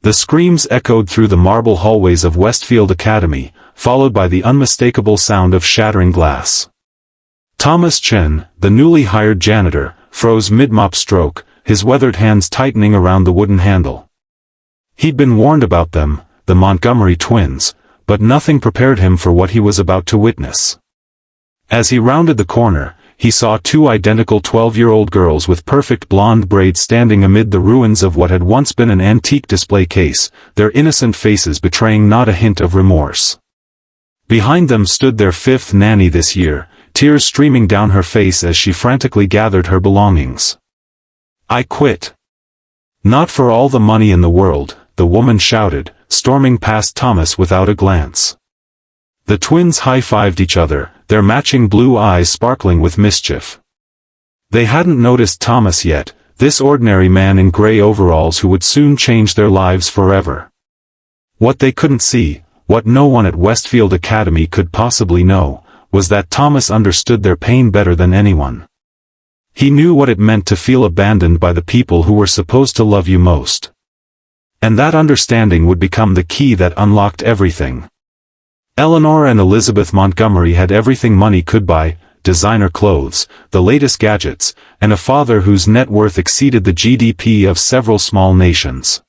The screams echoed through the marble hallways of Westfield Academy, followed by the unmistakable sound of shattering glass. Thomas Chen, the newly hired janitor, froze mid-mop stroke, his weathered hands tightening around the wooden handle. He'd been warned about them, the Montgomery twins, but nothing prepared him for what he was about to witness. As he rounded the corner, he saw two identical 12-year-old girls with perfect blonde braids standing amid the ruins of what had once been an antique display case, their innocent faces betraying not a hint of remorse. Behind them stood their fifth nanny this year, tears streaming down her face as she frantically gathered her belongings. "I quit. Not for all the money in the world," the woman shouted, storming past Thomas without a glance. The twins high-fived each other, their matching blue eyes sparkling with mischief. They hadn't noticed Thomas yet, this ordinary man in gray overalls who would soon change their lives forever. What they couldn't see, what no one at Westfield Academy could possibly know, was that Thomas understood their pain better than anyone. He knew what it meant to feel abandoned by the people who were supposed to love you most. And that understanding would become the key that unlocked everything. Eleanor and Elizabeth Montgomery had everything money could buy, designer clothes, the latest gadgets, and a father whose net worth exceeded the GDP of several small nations.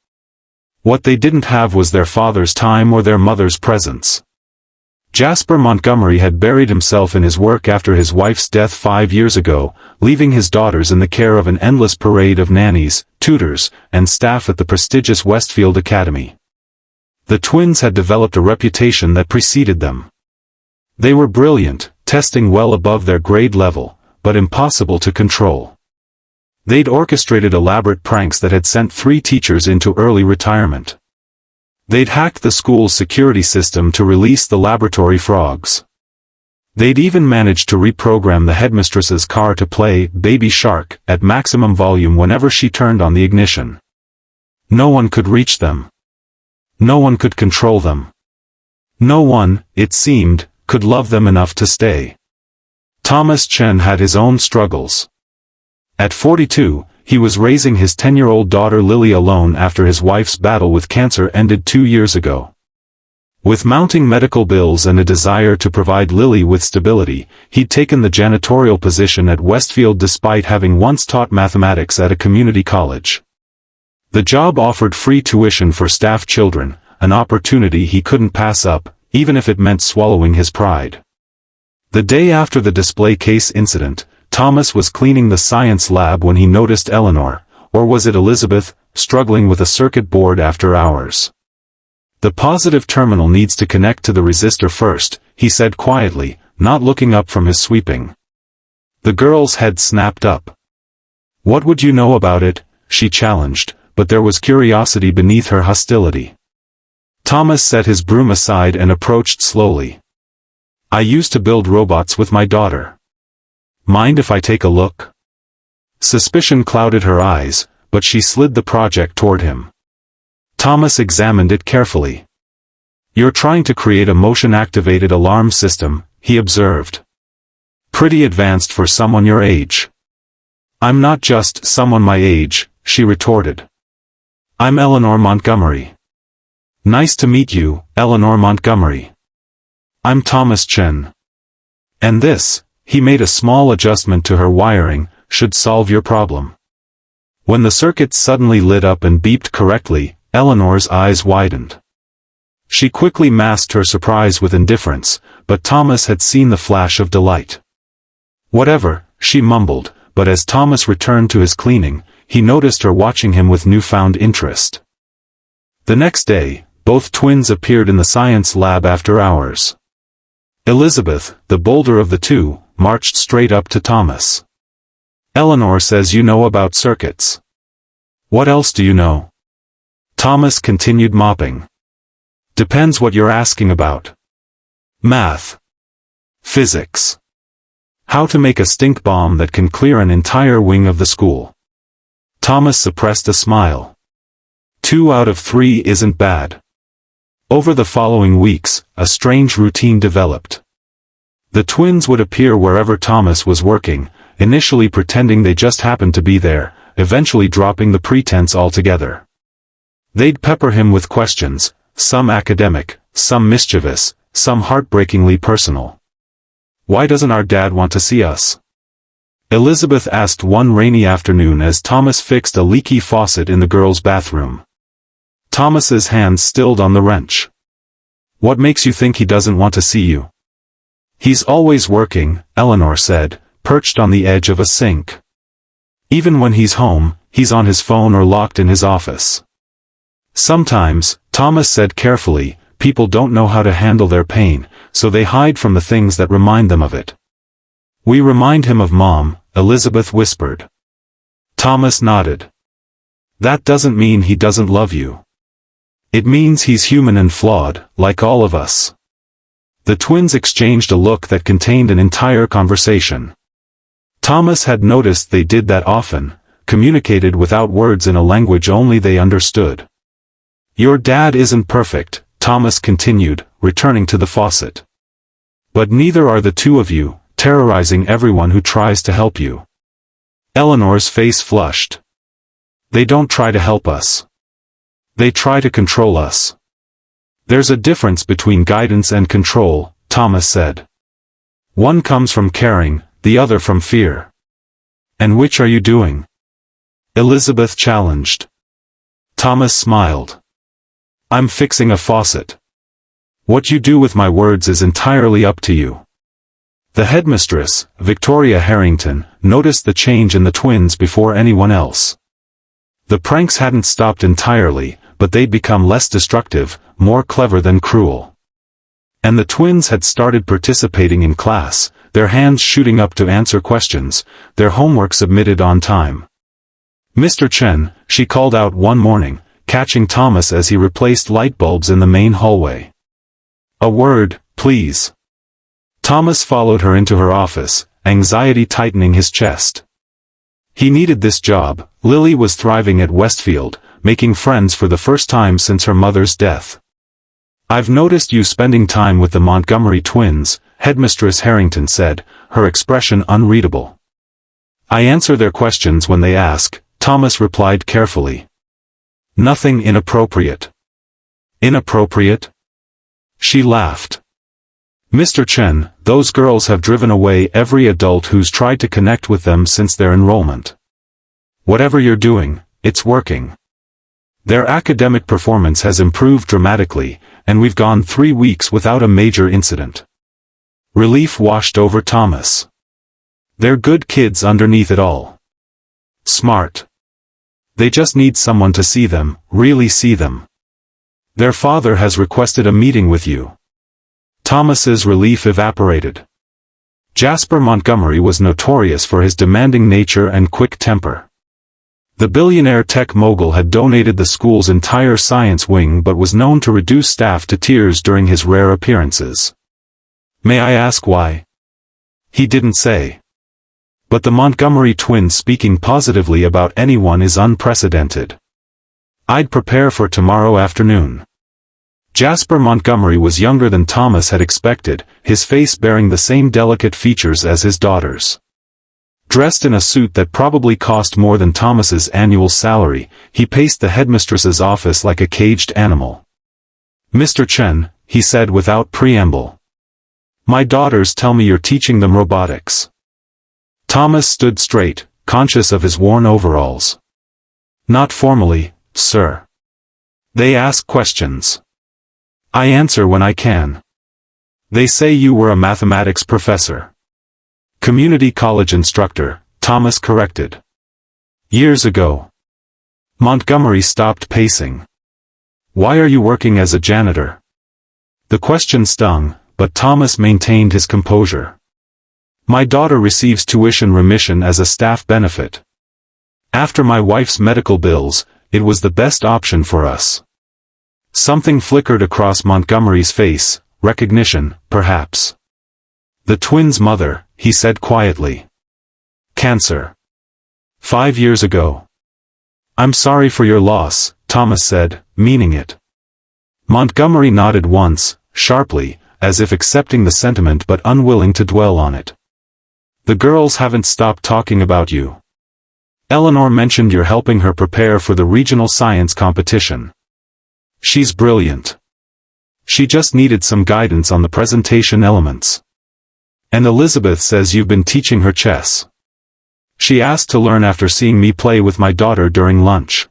What they didn't have was their father's time or their mother's presence. Jasper Montgomery had buried himself in his work after his wife's death 5 years ago, leaving his daughters in the care of an endless parade of nannies, tutors, and staff at the prestigious Westfield Academy. The twins had developed a reputation that preceded them. They were brilliant, testing well above their grade level, but impossible to control. They'd orchestrated elaborate pranks that had sent 3 teachers into early retirement. They'd hacked the school's security system to release the laboratory frogs. They'd even managed to reprogram the headmistress's car to play Baby Shark at maximum volume whenever she turned on the ignition. No one could reach them. No one could control them. No one, it seemed, could love them enough to stay. Thomas Chen had his own struggles. At 42, he was raising his 10-year-old daughter Lily alone after his wife's battle with cancer ended 2 years ago. With mounting medical bills and a desire to provide Lily with stability, he'd taken the janitorial position at Westfield despite having once taught mathematics at a community college. The job offered free tuition for staff children, an opportunity he couldn't pass up, even if it meant swallowing his pride. The day after the display case incident, Thomas was cleaning the science lab when he noticed Eleanor, or was it Elizabeth, struggling with a circuit board after hours. "The positive terminal needs to connect to the resistor first," he said quietly, not looking up from his sweeping. The girl's head snapped up. "What would you know about it?" she challenged, but there was curiosity beneath her hostility. Thomas set his broom aside and approached slowly. "I used to build robots with my daughter. Mind if I take a look?" Suspicion clouded her eyes, but she slid the project toward him. Thomas examined it carefully. "You're trying to create a motion-activated alarm system," he observed. "Pretty advanced for someone your age." "I'm not just someone my age," she retorted. "I'm Eleanor Montgomery." "Nice to meet you, Eleanor Montgomery. I'm Thomas Chen. And this," he made a small adjustment to her wiring, "should solve your problem." When the circuit suddenly lit up and beeped correctly, Eleanor's eyes widened. She quickly masked her surprise with indifference, but Thomas had seen the flash of delight. "Whatever," she mumbled, but as Thomas returned to his cleaning, he noticed her watching him with newfound interest. The next day, both twins appeared in the science lab after hours. Elizabeth, the bolder of the two, marched straight up to Thomas. "Eleanor says you know about circuits. What else do you know?" Thomas continued mopping. "Depends what you're asking about. Math. Physics. How to make a stink bomb that can clear an entire wing of the school." Thomas suppressed a smile. 2 out of 3 isn't bad. Over the following weeks, a strange routine developed. The twins would appear wherever Thomas was working, initially pretending they just happened to be there, eventually dropping the pretense altogether. They'd pepper him with questions, some academic, some mischievous, some heartbreakingly personal. "Why doesn't our dad want to see us?" Elizabeth asked one rainy afternoon as Thomas fixed a leaky faucet in the girls' bathroom. Thomas's hands stilled on the wrench. "What makes you think he doesn't want to see you?" "He's always working," Eleanor said, perched on the edge of a sink. "Even when he's home, he's on his phone or locked in his office." "Sometimes," Thomas said carefully, "people don't know how to handle their pain, so they hide from the things that remind them of it." "We remind him of Mom," Elizabeth whispered. Thomas nodded. "That doesn't mean he doesn't love you. It means he's human and flawed, like all of us." The twins exchanged a look that contained an entire conversation. Thomas had noticed they did that often, communicated without words in a language only they understood. "Your dad isn't perfect," Thomas continued, returning to the faucet. "But neither are the two of you, terrorizing everyone who tries to help you." Eleanor's face flushed. "They don't try to help us. They try to control us." "There's a difference between guidance and control," Thomas said. "One comes from caring, the other from fear." "And which are you doing?" Elizabeth challenged. Thomas smiled. "I'm fixing a faucet. What you do with my words is entirely up to you." The headmistress, Victoria Harrington, noticed the change in the twins before anyone else. The pranks hadn't stopped entirely, but they'd become less destructive, more clever than cruel. And the twins had started participating in class, their hands shooting up to answer questions, their homework submitted on time. "Mr. Chen," she called out one morning, catching Thomas as he replaced light bulbs in the main hallway. "A word, please." Thomas followed her into her office, anxiety tightening his chest. He needed this job. Lily was thriving at Westfield, making friends for the first time since her mother's death. "I've noticed you spending time with the Montgomery twins," Headmistress Harrington said, her expression unreadable. "I answer their questions when they ask," Thomas replied carefully. "Nothing inappropriate." "Inappropriate?" She laughed. "Mr. Chen, those girls have driven away every adult who's tried to connect with them since their enrollment. Whatever you're doing, it's working. Their academic performance has improved dramatically, and we've gone 3 weeks without a major incident." Relief washed over Thomas. "They're good kids underneath it all. Smart. They just need someone to see them, really see them. Their father has requested a meeting with you." Thomas's relief evaporated. Jasper Montgomery was notorious for his demanding nature and quick temper. The billionaire tech mogul had donated the school's entire science wing but was known to reduce staff to tears during his rare appearances. "May I ask why?" He didn't say. But the Montgomery twins speaking positively about anyone is unprecedented. "I'd prepare for tomorrow afternoon." Jasper Montgomery was younger than Thomas had expected, his face bearing the same delicate features as his daughter's. Dressed in a suit that probably cost more than Thomas's annual salary, he paced the headmistress's office like a caged animal. "Mr. Chen," he said without preamble. "My daughters tell me you're teaching them robotics." Thomas stood straight, conscious of his worn overalls. "Not formally, sir. They ask questions. I answer when I can. They say you were a mathematics professor." "Community college instructor," Thomas corrected. "Years ago." Montgomery stopped pacing. "Why are you working as a janitor?" The question stung, but Thomas maintained his composure. "My daughter receives tuition remission as a staff benefit. After my wife's medical bills, it was the best option for us." Something flickered across Montgomery's face, recognition, perhaps. "The twins' mother," he said quietly. "Cancer. 5 years ago." "I'm sorry for your loss," Thomas said, meaning it. Montgomery nodded once, sharply, as if accepting the sentiment but unwilling to dwell on it. "The girls haven't stopped talking about you. Eleanor mentioned you're helping her prepare for the regional science competition." She's brilliant. She just needed some guidance on the presentation elements. And Elizabeth says you've been teaching her chess. She asked to learn after seeing me play with my daughter during lunch.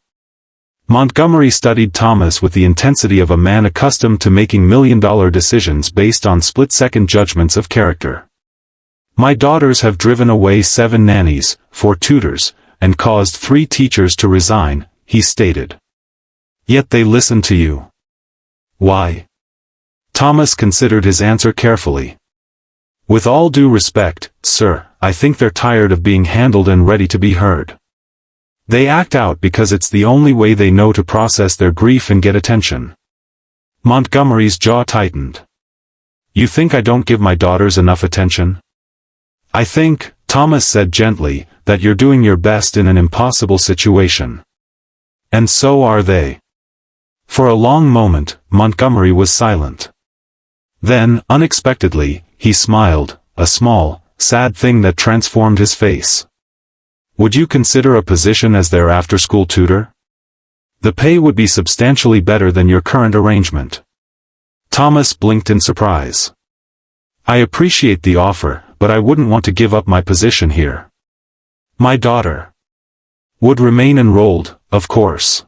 Montgomery studied Thomas with the intensity of a man accustomed to making million-dollar decisions based on split-second judgments of character. My daughters have driven away 7 nannies, 4 tutors, and caused 3 teachers to resign, he stated. Yet they listen to you. Why? Thomas considered his answer carefully. With all due respect, sir, I think they're tired of being handled and ready to be heard. They act out because it's the only way they know to process their grief and get attention. Montgomery's jaw tightened. You think I don't give my daughters enough attention? I think, Thomas said gently, that you're doing your best in an impossible situation. And so are they. For a long moment, Montgomery was silent. Then, unexpectedly, he smiled, a small, sad thing that transformed his face. Would you consider a position as their after-school tutor? The pay would be substantially better than your current arrangement. Thomas blinked in surprise. I appreciate the offer, but I wouldn't want to give up my position here. My daughter would remain enrolled, of course.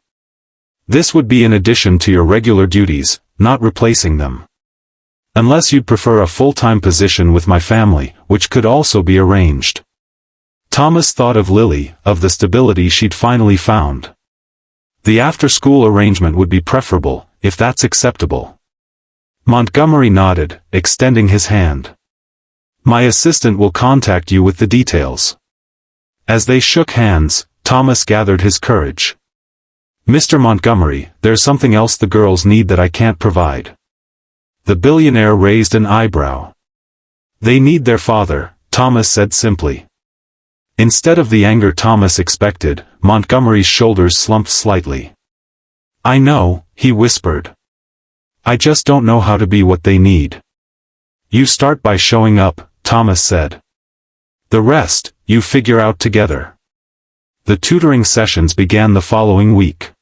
This would be in addition to your regular duties, not replacing them. Unless you'd prefer a full-time position with my family, which could also be arranged. Thomas thought of Lily, of the stability she'd finally found. The after-school arrangement would be preferable, if that's acceptable. Montgomery nodded, extending his hand. My assistant will contact you with the details. As they shook hands, Thomas gathered his courage. Mr. Montgomery, there's something else the girls need that I can't provide. The billionaire raised an eyebrow. They need their father, Thomas said simply. Instead of the anger Thomas expected, Montgomery's shoulders slumped slightly. I know, he whispered. I just don't know how to be what they need. You start by showing up, Thomas said. The rest, you figure out together. The tutoring sessions began the following week.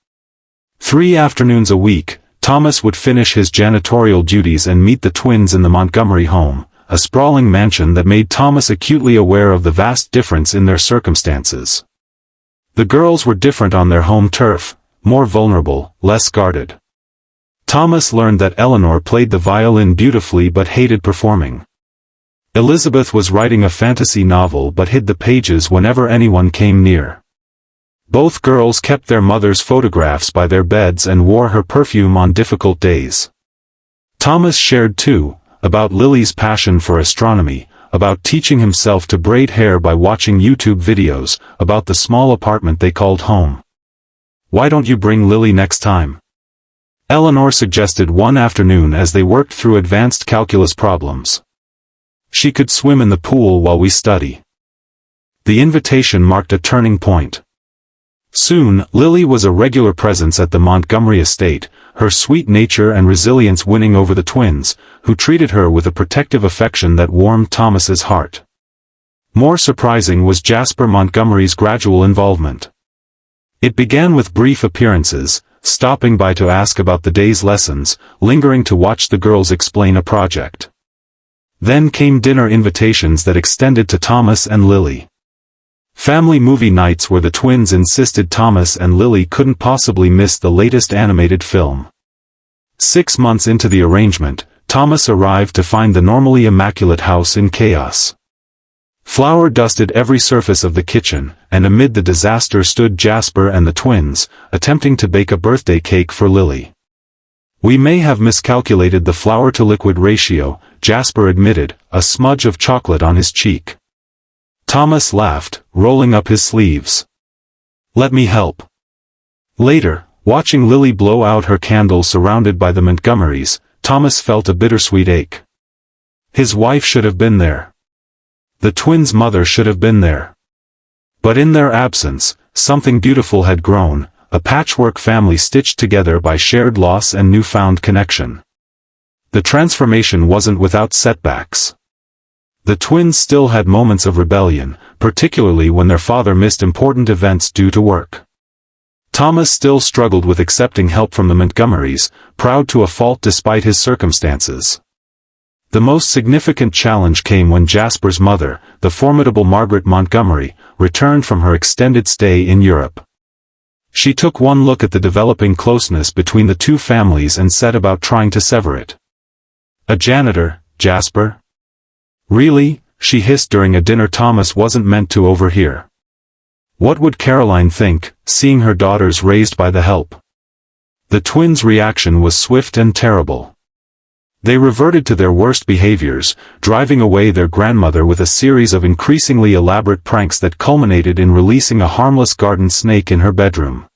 3 afternoons a week, Thomas would finish his janitorial duties and meet the twins in the Montgomery home, a sprawling mansion that made Thomas acutely aware of the vast difference in their circumstances. The girls were different on their home turf, more vulnerable, less guarded. Thomas learned that Eleanor played the violin beautifully but hated performing. Elizabeth was writing a fantasy novel but hid the pages whenever anyone came near. Both girls kept their mother's photographs by their beds and wore her perfume on difficult days. Thomas shared too, about Lily's passion for astronomy, about teaching himself to braid hair by watching YouTube videos, about the small apartment they called home. Why don't you bring Lily next time? Eleanor suggested one afternoon as they worked through advanced calculus problems. She could swim in the pool while we study. The invitation marked a turning point. Soon, Lily was a regular presence at the Montgomery estate, her sweet nature and resilience winning over the twins, who treated her with a protective affection that warmed Thomas's heart. More surprising was Jasper Montgomery's gradual involvement. It began with brief appearances, stopping by to ask about the day's lessons, lingering to watch the girls explain a project. Then came dinner invitations that extended to Thomas and Lily. Family movie nights where the twins insisted Thomas and Lily couldn't possibly miss the latest animated film. 6 months into the arrangement, Thomas arrived to find the normally immaculate house in chaos. Flour dusted every surface of the kitchen, and amid the disaster stood Jasper and the twins, attempting to bake a birthday cake for Lily. We may have miscalculated the flour-to-liquid ratio, Jasper admitted, a smudge of chocolate on his cheek. Thomas laughed, rolling up his sleeves. Let me help. Later, watching Lily blow out her candle surrounded by the Montgomerys, Thomas felt a bittersweet ache. His wife should have been there. The twins' mother should have been there. But in their absence, something beautiful had grown, a patchwork family stitched together by shared loss and newfound connection. The transformation wasn't without setbacks. The twins still had moments of rebellion, particularly when their father missed important events due to work. Thomas still struggled with accepting help from the Montgomerys, proud to a fault despite his circumstances. The most significant challenge came when Jasper's mother, the formidable Margaret Montgomery, returned from her extended stay in Europe. She took one look at the developing closeness between the two families and set about trying to sever it. "A janitor, Jasper?" "Really?" she hissed during a dinner Thomas wasn't meant to overhear. What would Caroline think, seeing her daughters raised by the help? The twins' reaction was swift and terrible. They reverted to their worst behaviors, driving away their grandmother with a series of increasingly elaborate pranks that culminated in releasing a harmless garden snake in her bedroom.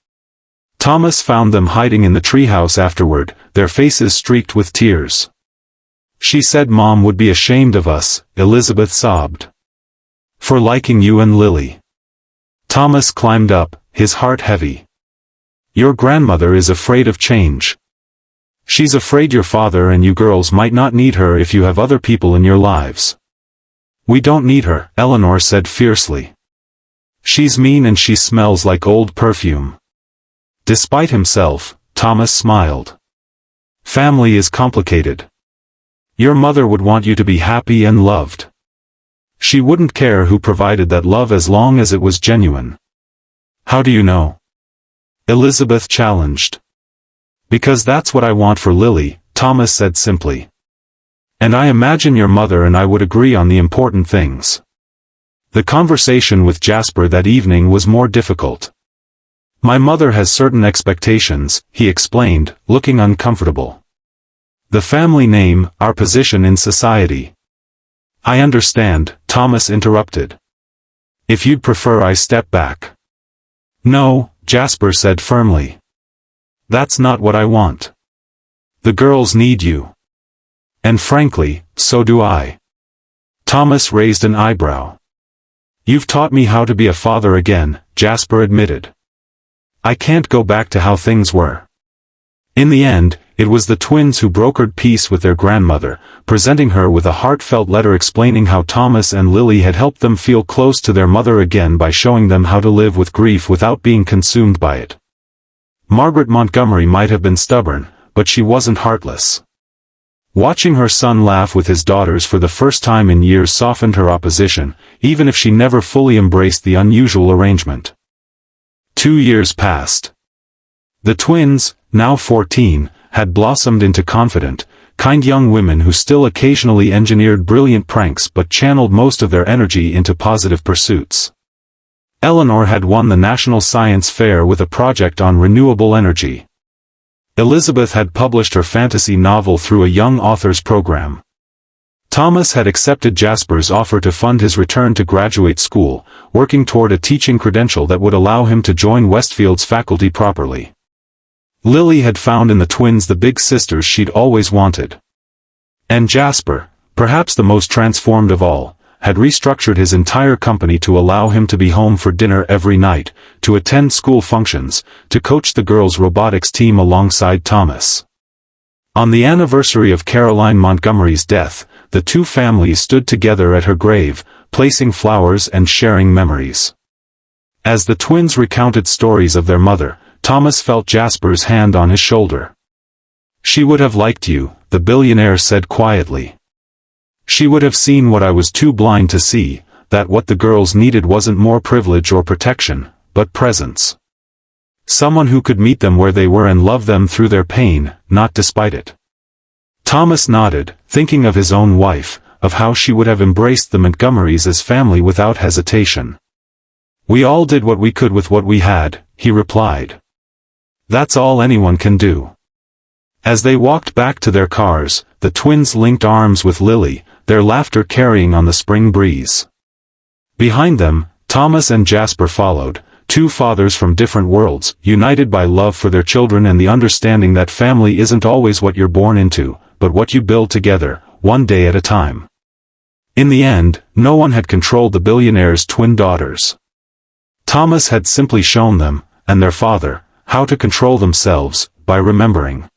Thomas found them hiding in the treehouse afterward, their faces streaked with tears. "She said Mom would be ashamed of us," Elizabeth sobbed. "For liking you and Lily." Thomas climbed up, his heart heavy. "Your grandmother is afraid of change. She's afraid your father and you girls might not need her if you have other people in your lives." "We don't need her," Eleanor said fiercely. "She's mean and she smells like old perfume." Despite himself, Thomas smiled. "Family is complicated. Your mother would want you to be happy and loved. She wouldn't care who provided that love as long as it was genuine." "How do you know?" Elizabeth challenged. "Because that's what I want for Lily," Thomas said simply. "And I imagine your mother and I would agree on the important things." The conversation with Jasper that evening was more difficult. "My mother has certain expectations," he explained, looking uncomfortable. "The family name, our position in society." "I understand," Thomas interrupted. "If you'd prefer I step back." "No," Jasper said firmly. "That's not what I want. The girls need you. And frankly, so do I." Thomas raised an eyebrow. "You've taught me how to be a father again," Jasper admitted. "I can't go back to how things were." In the end, it was the twins who brokered peace with their grandmother, presenting her with a heartfelt letter explaining how Thomas and Lily had helped them feel close to their mother again by showing them how to live with grief without being consumed by it. Margaret Montgomery might have been stubborn, but she wasn't heartless. Watching her son laugh with his daughters for the first time in years softened her opposition, even if she never fully embraced the unusual arrangement. 2 years passed. The twins, now 14, had blossomed into confident, kind young women who still occasionally engineered brilliant pranks but channeled most of their energy into positive pursuits. Eleanor had won the National Science Fair with a project on renewable energy. Elizabeth had published her fantasy novel through a young authors program. Thomas had accepted Jasper's offer to fund his return to graduate school, working toward a teaching credential that would allow him to join Westfield's faculty properly. Lily had found in the twins the big sisters she'd always wanted. And Jasper, perhaps the most transformed of all, had restructured his entire company to allow him to be home for dinner every night, to attend school functions, to coach the girls' robotics team alongside Thomas. On the anniversary of Caroline Montgomery's death, the two families stood together at her grave, placing flowers and sharing memories. As the twins recounted stories of their mother, Thomas felt Jasper's hand on his shoulder. "She would have liked you," the billionaire said quietly. "She would have seen what I was too blind to see, that what the girls needed wasn't more privilege or protection, but presence. Someone who could meet them where they were and love them through their pain, not despite it." Thomas nodded, thinking of his own wife, of how she would have embraced the Montgomerys as family without hesitation. "We all did what we could with what we had," he replied. "That's all anyone can do." As they walked back to their cars, the twins linked arms with Lily, their laughter carrying on the spring breeze. Behind them, Thomas and Jasper followed, two fathers from different worlds, united by love for their children and the understanding that family isn't always what you're born into, but what you build together, one day at a time. In the end, no one had controlled the billionaire's twin daughters. Thomas had simply shown them, and their father, how to control themselves, by remembering.